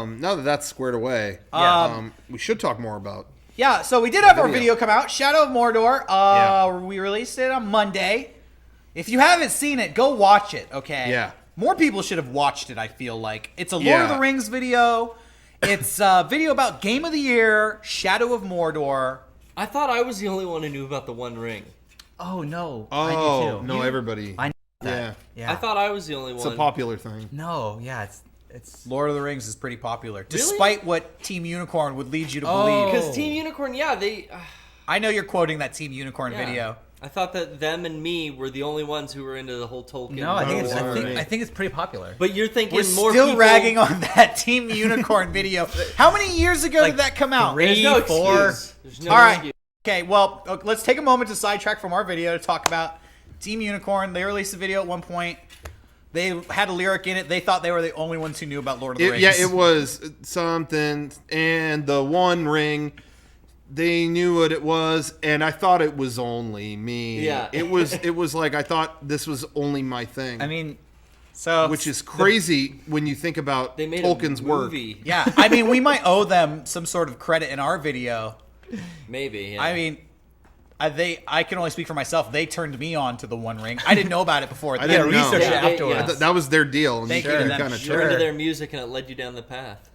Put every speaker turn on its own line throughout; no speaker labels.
now that that's squared away, we should talk more about.
Yeah, so we did have our video come out, Shadow of Mordor. We released it on Monday. If you haven't seen it, go watch it, okay?
Yeah.
More people should have watched it, I feel like. It's a Lord of the Rings video. It's a video about Game of the Year, Shadow of Mordor.
I thought I was the only one who knew about the One Ring.
Oh, no.
Oh,
I do too.
no, everybody.
I know that.
Yeah.
I thought I was the only one.
It's a popular thing.
No, yeah, it's
Lord of the Rings is pretty popular, despite what Team Unicorn would lead you to believe.
Because Team Unicorn, they...
I know you're quoting that Team Unicorn video.
I thought that them and me were the only ones who were into the whole Tolkien.
No, I think it's pretty popular.
But you're thinking
We're
more
still
people...
ragging on that Team Unicorn video. How many years ago did that come out?
There's no
4.
excuse. There's no
All right.
excuse.
Okay, well, let's take a moment to sidetrack from our video to talk about Team Unicorn. They released a video at one point. They had a lyric in it. They thought they were the only ones who knew about Lord of the Rings.
Yeah, it was something, and the One Ring. They knew what it was, and I thought it was only me.
Yeah.
It was like I thought this was only my thing.
I mean,
which is crazy when you think about
they made
Tolkien's
a
work.
movie.
Yeah, I mean, we might owe them some sort of credit in our video.
Maybe, yeah.
I mean, I can only speak for myself. They turned me on to the One Ring. I didn't know about it before.
I didn't know.
research it
Yeah,
afterwards.
That was their deal. And
Thank
you
you to
can
them.
kind of
You were into their music and it led you down the path.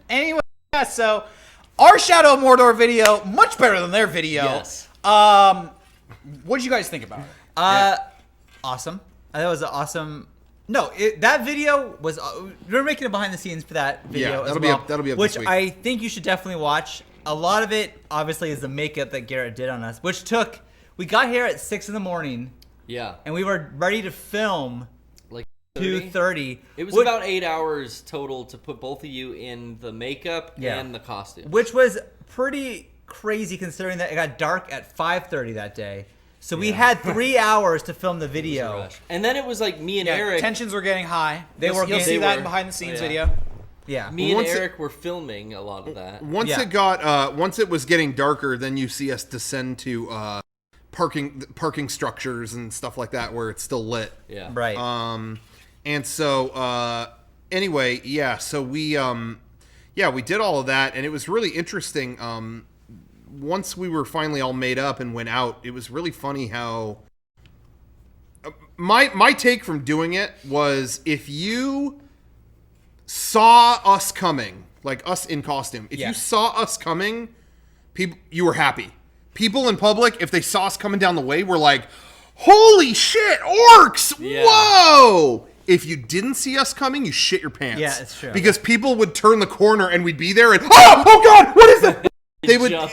Anyway, yeah, so our Shadow of Mordor video, much better than their video.
Yes.
What did you guys think about it?
Awesome. That was an awesome. No, that video was. We're making a behind the scenes for that video.
Yeah, that'll be up
which
this week.
I think you should definitely watch. A lot of it, obviously, is the makeup that Garrett did on us, which took. We got here at 6 a.m.
Yeah.
and we were ready to film
Like
2:30.
It was about 8 hours total to put both of you in the makeup and the costume.
Which was pretty crazy considering that it got dark at 5:30 that day. So we had 3 hours to film the video.
And then it was like me and Eric.
Tensions were getting high.
You'll
see that in behind the scenes video.
Yeah.
Me and Eric were filming a lot of that.
Once it was getting darker, then you see us descend to parking structures and stuff like that where it's still lit.
Yeah.
Right.
And so anyway, so we did all of that, and it was really interesting. Once we were finally all made up and went out, it was really funny how my take from doing it was, if you saw us coming, like us in costume, if you saw us coming, you were happy. People in public, if they saw us coming down the way, were like, holy shit, orcs!
Yeah.
Whoa! If you didn't see us coming, you shit your pants.
Yeah, it's true.
Because people would turn the corner and we'd be there and, oh god, what is it?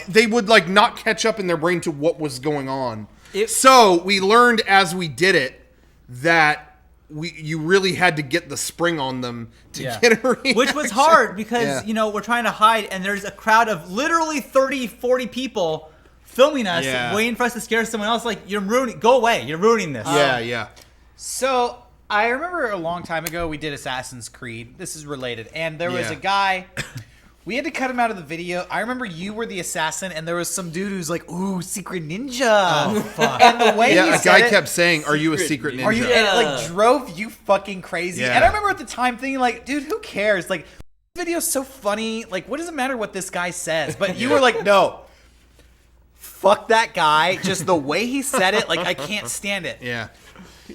They would like not catch up in their brain to what was going on. So we learned as we did it that you really had to get the spring on them to get a reaction.
Which was hard because, we're trying to hide and there's a crowd of literally 30, 40 people filming us, waiting for us to scare someone else. Like, go away. You're ruining this.
Yeah.
So I remember a long time ago we did Assassin's Creed. This is related. And there was a guy... We had to cut him out of the video. I remember you were the assassin, and there was some dude who's like, "Ooh, secret ninja."
Oh fuck!
And the way he
a
said
guy
it,
kept saying, "Are you a secret ninja?"
Are you? And it like drove you fucking crazy.
Yeah.
And I remember at the time thinking, like, dude, who cares? Like, this video's so funny. Like, what does it matter what this guy says? But you were like, no, fuck that guy. Just the way he said it, like, I can't stand it.
Yeah.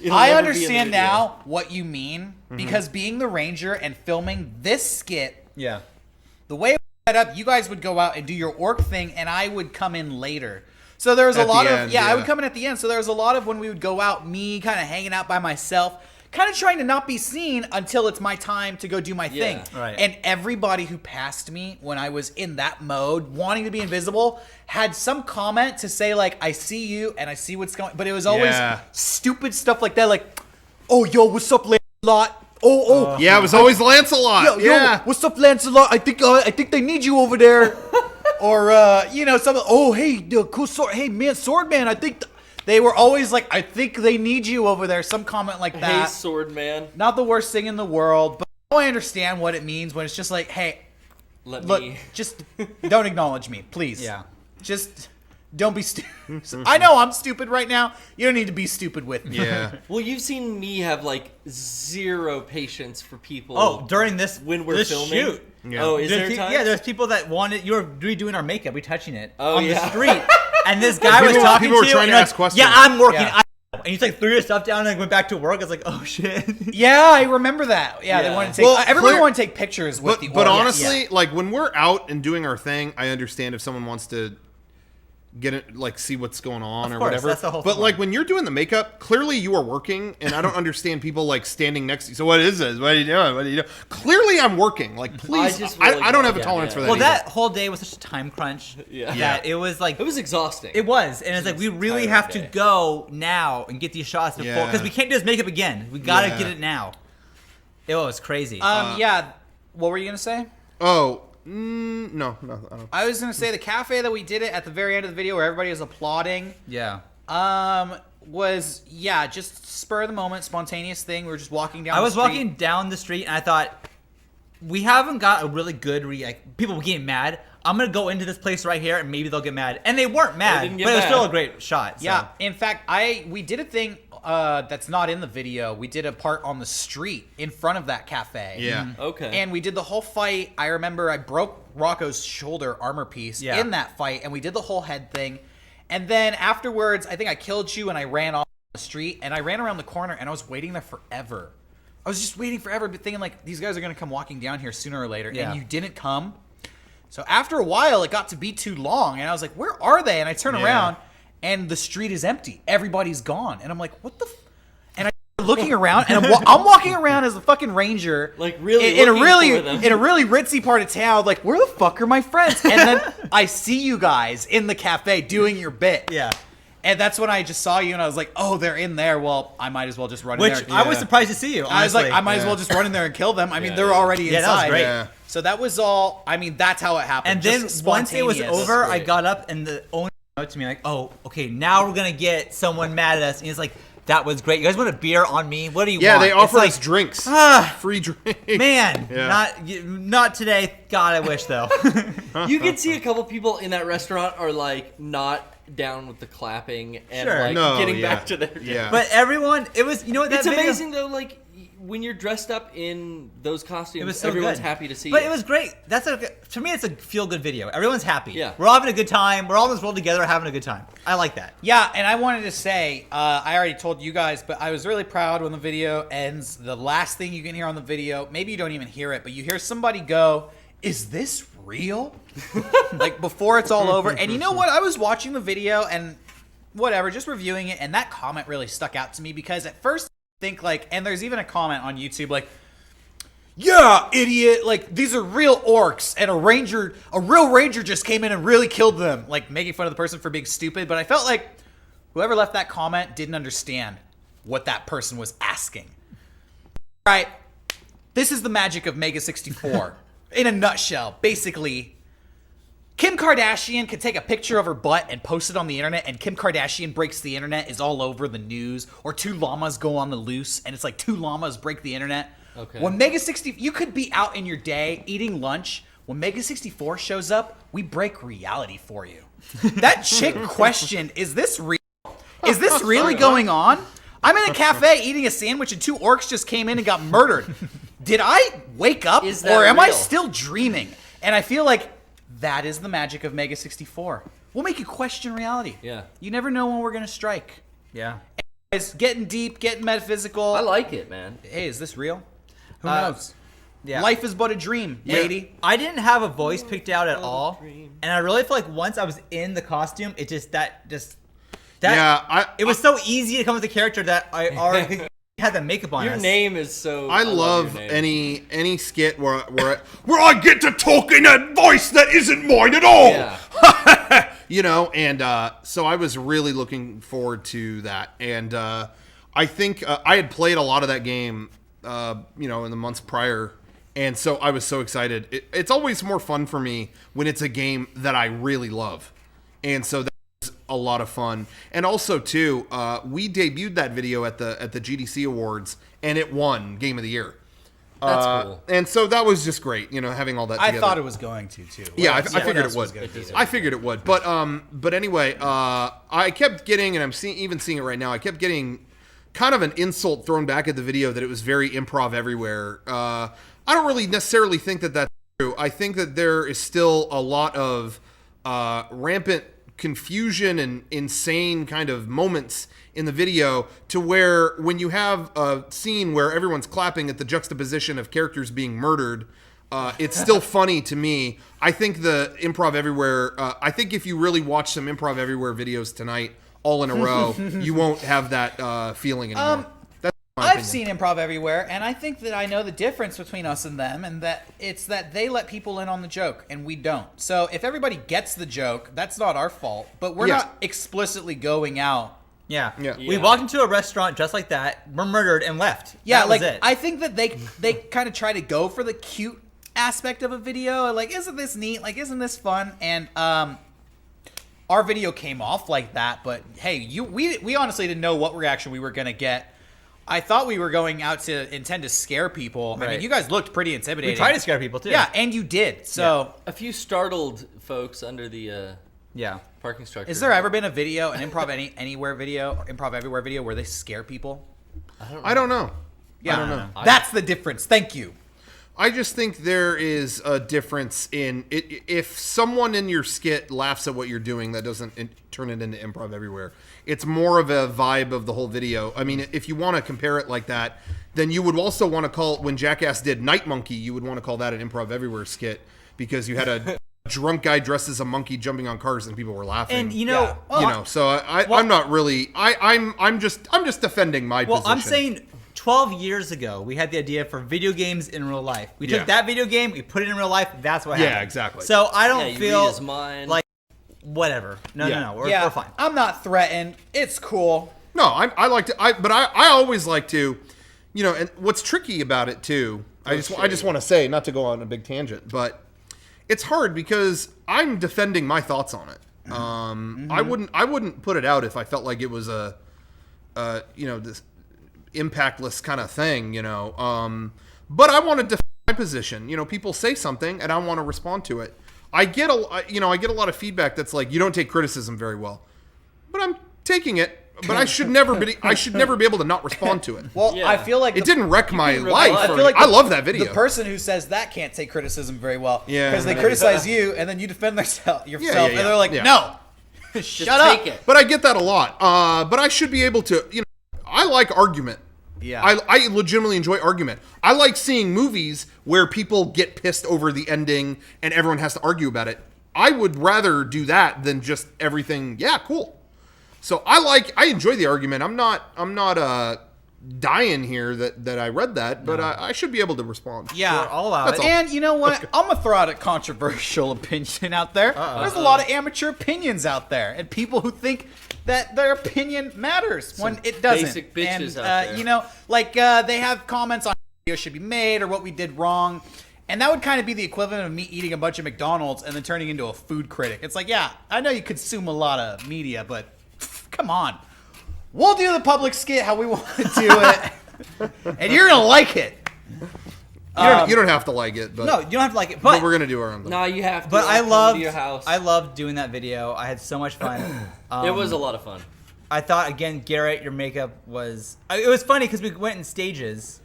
I understand now what you mean, because being the ranger and filming this skit, the way it was set up, you guys would go out and do your orc thing, and I would come in later. So there was a lot of, I would come in at the end. So there was a lot of when we would go out, me kind of hanging out by myself, kind of trying to not be seen until it's my time to go do my thing.
Right.
And everybody who passed me when I was in that mode, wanting to be invisible, had some comment to say, like, I see you and I see what's going, but it was always stupid stuff like that, like, oh, yo, what's up, Lancelot?
Yeah, it was always Lancelot.
Yo, what's up, Lancelot? I think they need you over there. Or, something, oh, hey, cool sword, hey, man, Swordman, I think... They were always like, I think they need you over there. Some comment like that.
Hey, sword man.
Not the worst thing in the world, but I understand what it means when it's just like, hey,
Look,
just don't acknowledge me, please.
Yeah.
Just Don't be stupid. I know I'm stupid right now. You don't need to be stupid with me.
Yeah.
Well, you've seen me have like zero patience for people.
Oh, during this
when we're
this
filming.
shoot.
Yeah.
Oh, is there times?
Yeah, there's people that wanted you were redoing our makeup, we touching it on
yeah.
the street, and this guy was
People-
talking
people were
to you.
trying
and
to
you're
ask
like,
questions.
Yeah, I'm working.
Yeah.
And you like threw your stuff down and went back to work. I was like, oh shit.
Yeah, I remember that. Yeah, they
Yeah.
wanted to take.
Well,
everybody
clear-
wanted to take pictures with
But
the.
honestly, like when we're out and doing our thing, I understand if someone wants to get it, like see what's going on
Of
or
course,
whatever.
that's the whole
but
fun.
like when you're doing the makeup, clearly you are working, and I don't understand people like standing next to you. So what is this? What are you doing? What are you doing? Clearly I'm working. Like please,
just
I
really
don't have a
don't-
tolerance
yeah.
for that.
Well,
either.
that whole day was such a time crunch.
Yeah.
That it was like
It was exhausting.
It was, and it's like we really
tiring
have to
day.
go now and get these shots before
Yeah.
because we can't do this makeup again. We gotta
Yeah.
get it now. It was crazy.
Yeah. What were you gonna say?
Oh no, I don't.
I was gonna say the cafe that we did it at the very end of the video where everybody was applauding.
yeah.
Was just spur of the moment, spontaneous thing. We were just walking down.
I
the
was
street.
walking down the street and I thought, we haven't got a really good people getting mad. I'm gonna go into this place right here and maybe they'll get mad. And they weren't mad,
didn't
but
get
it was
mad.
still a great shot. So.
Yeah. In fact, we did a thing that's not in the video. We did a part on the street in front of that cafe.
Yeah.
Okay.
And we did the whole fight. I remember I broke Rocco's shoulder armor piece
Yeah.
in that fight, and we did the whole head thing. And then afterwards, I think I killed you, and I ran off the street, and I ran around the corner, and I was waiting there forever. I was just waiting forever, but thinking like these guys are gonna come walking down here sooner or later,
Yeah.
and you didn't come. So after a while, it got to be too long, and I was like, "Where are they?" And I turn
Yeah.
around, and the street is empty. Everybody's gone, and I'm like, "What the?" And I looking around, and I'm walking around as a fucking ranger,
Like, really
in a
looking
really
for them.
in a really ritzy part of town. Like, where the fuck are my friends? And then I see you guys in the cafe doing your bit.
Yeah.
And that's when I just saw you, and I was like, "Oh, they're in there. Well, I might as well just run in
Which
there."
I was surprised to see you.
I was like,
honestly.
I might as well just run in there and kill them. I mean, they're already
Yeah,
inside.
that was great.
Yeah.
So that was all. I mean, that's how it happened.
And then
Just
once it was
spontaneous.
over,
That's
I
great.
got up and the owner came out to me like, "Oh, okay, now we're gonna get someone mad at us." And he's like, "That was great. You guys want a beer on me? What do you
Yeah,
want?"
they
It's
offered
like,
us drinks, free drinks.
Man,
Yeah.
not today. God, I wish though.
You can see a couple people in that restaurant are like not down with the clapping and
Sure.
like
No,
getting
yeah.
back to their
Yeah.
But everyone, it was that
It's
video-
amazing though, like when you're dressed up in those costumes,
It was so
everyone's
good.
happy to see
But
you.
it was great. To me, it's a feel good video. Everyone's happy.
Yeah.
We're all having a good time. We're all in this world together, having a good time. I like that.
Yeah, and I wanted to say, I already told you guys, but I was really proud when the video ends. The last thing you can hear on the video, maybe you don't even hear it, but you hear somebody go, "Is this real?" Like before it's all over. And you know what? I was watching the video and whatever, just reviewing it, and that comment really stuck out to me because at first I think like, and there's even a comment on YouTube like, "Yeah, idiot, like these are real orcs and a real ranger just came in and really killed them," like making fun of the person for being stupid. But I felt like whoever left that comment didn't understand what that person was asking. All right, this is the magic of Mega64 in a nutshell. Basically, Kim Kardashian could take a picture of her butt and post it on the internet, and Kim Kardashian breaks the internet is all over the news, or two llamas go on the loose, and it's like two llamas break the internet.
Okay.
When Mega60, you could be out in your day eating lunch. When Mega64 shows up, we break reality for you. That chick questioned, "Is this real? Is this really going on? I'm in a cafe eating a sandwich and two orcs just came in and got murdered. Did I wake up
Is that
or am I
real?"
still dreaming?" And I feel like that is the magic of Mega64. We'll make you question reality.
Yeah.
You never know when we're going to strike.
Yeah.
It's getting deep, getting metaphysical.
I like it, man.
Hey, is this real? Who
Uh,
knows?
Yeah.
Life is but a dream, lady.
I didn't have a voice picked out at all, and I really feel like once I was in the costume, it just that
Yeah,
it was so easy to come with the character that I already had the makeup on.
Your
us.
name is so.
I love
your name.
any skit where I get to talk in a voice that isn't mine at all.
Yeah.
You know, and so I was really looking forward to that. And I think I had played a lot of that game, you know, in the months prior. And so I was so excited. It's always more fun for me when it's a game that I really love. And so that was a lot of fun. And also, too, we debuted that video at the GDC Awards, and it won Game of the Year.
That's cool.
And so that was just great, having all that together.
I thought it was going to, too.
Yeah, I figured it would. I figured it would. But anyway, I kept getting, and I'm even seeing it right now, I kept getting kind of an insult thrown back at the video that it was very improv everywhere. I don't really necessarily think that that's true. I think that there is still a lot of rampant confusion and insane kind of moments in the video to where when you have a scene where everyone's clapping at the juxtaposition of characters being murdered, it's still funny to me. I think the Improv Everywhere, I think if you really watch some Improv Everywhere videos tonight all in a row, you won't have that feeling anymore.
I've seen Improv Everywhere, and I think that I know the difference between us and them, and that it's that they let people in on the joke, and we don't. So if everybody gets the joke, that's not our fault, but we're not explicitly going out.
Yeah. We walked into a restaurant just like that, were murdered, and left.
Yeah,
that was it.
I think that they kind of try to go for the cute aspect of a video. Like, isn't this neat? Like, isn't this fun? And our video came off like that, but hey, we honestly didn't know what reaction we were going to get. I thought we were going out to intend to scare people. Right. I mean, you guys looked pretty intimidating.
We tried to scare people, too.
Yeah, and you did. So
a few startled folks under the parking structure.
Has there ever been a video, an Improv Anywhere video, or Improv Everywhere video, where they scare people?
I don't know.
Yeah,
I don't know.
That's the difference. Thank you.
I just think there is a difference in it. If someone in your skit laughs at what you're doing, that doesn't turn it into Improv Everywhere. It's more of a vibe of the whole video. I mean, if you want to compare it like that, then you would also want to call it, when Jackass did Night Monkey, you would want to call that an Improv Everywhere skit because you had a drunk guy dressed as a monkey jumping on cars and people were laughing.
And
so I'm not really. I'm just defending my position.
Well, I'm saying 12 years ago, we had the idea for video games in real life. We took that video game, we put it in real life. That's what happened.
Yeah, exactly.
So I don't feel
read his mind.
like whatever. No. We're fine.
I'm not threatened. It's cool.
No, I like to. But I always like to, and what's tricky about it too. I just want to say, not to go on a big tangent, but it's hard because I'm defending my thoughts on it. I wouldn't put it out if I felt like it was this impactless kind of thing, but I want to defend my position. People say something and I want to respond to it. I get a lot of feedback that's like, you don't take criticism very well, but I'm taking it. But I should never be able to not respond to it.
Well, I feel like
it didn't wreck my life.
I feel like
I love that video.
The person who says that can't take criticism very well.
Yeah,
because they criticize you and then you defend yourself, and they're like, no, shut up.
Take it.
But I get that a lot. But I should be able to. I like argument.
Yeah.
I legitimately enjoy argument. I like seeing movies where people get pissed over the ending and everyone has to argue about it. I would rather do that than just everything. Yeah, cool. So I enjoy the argument. I'm not dying here that I read that, but I should be able to respond.
Yeah,
all out.
That's all.
And you know what? I'm gonna throw out a controversial opinion out there. There's a lot of amateur opinions out there, and people who think that their opinion matters when it doesn't.
Basic bitches
and,
out there.
they have comments on video should be made or what we did wrong. And that would kind of be the equivalent of me eating a bunch of McDonald's and then turning into a food critic. It's like, yeah, I know you consume a lot of media, but come on. We'll do the public skit how we want to do it. And you're going to like it.
You don't have to like it, but
no, you don't have to like it.
But we're gonna do our own thing.
No, you have to.
But
I'll come to your house.
I loved doing that video. I had so much fun.
It was a lot of fun.
I thought, again, Garrett, your makeup was... It was funny because we went in stages.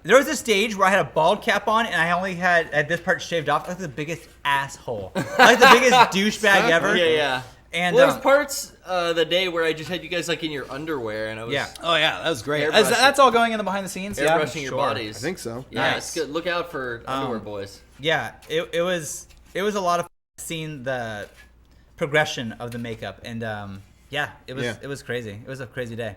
There was a stage where I had a bald cap on and I only had this part shaved off. I was the biggest asshole. Like the biggest douchebag ever.
Yeah.
And
there's parts the day where I just had you guys like in your underwear and I was
Oh yeah, that was great.
That's
all going in the behind the scenes.
Airbrushing your bodies.
I think so.
Yeah, it's good. Look out for underwear boys.
Yeah, it was a lot of fun seeing the progression of the makeup and it was crazy. It was a crazy day.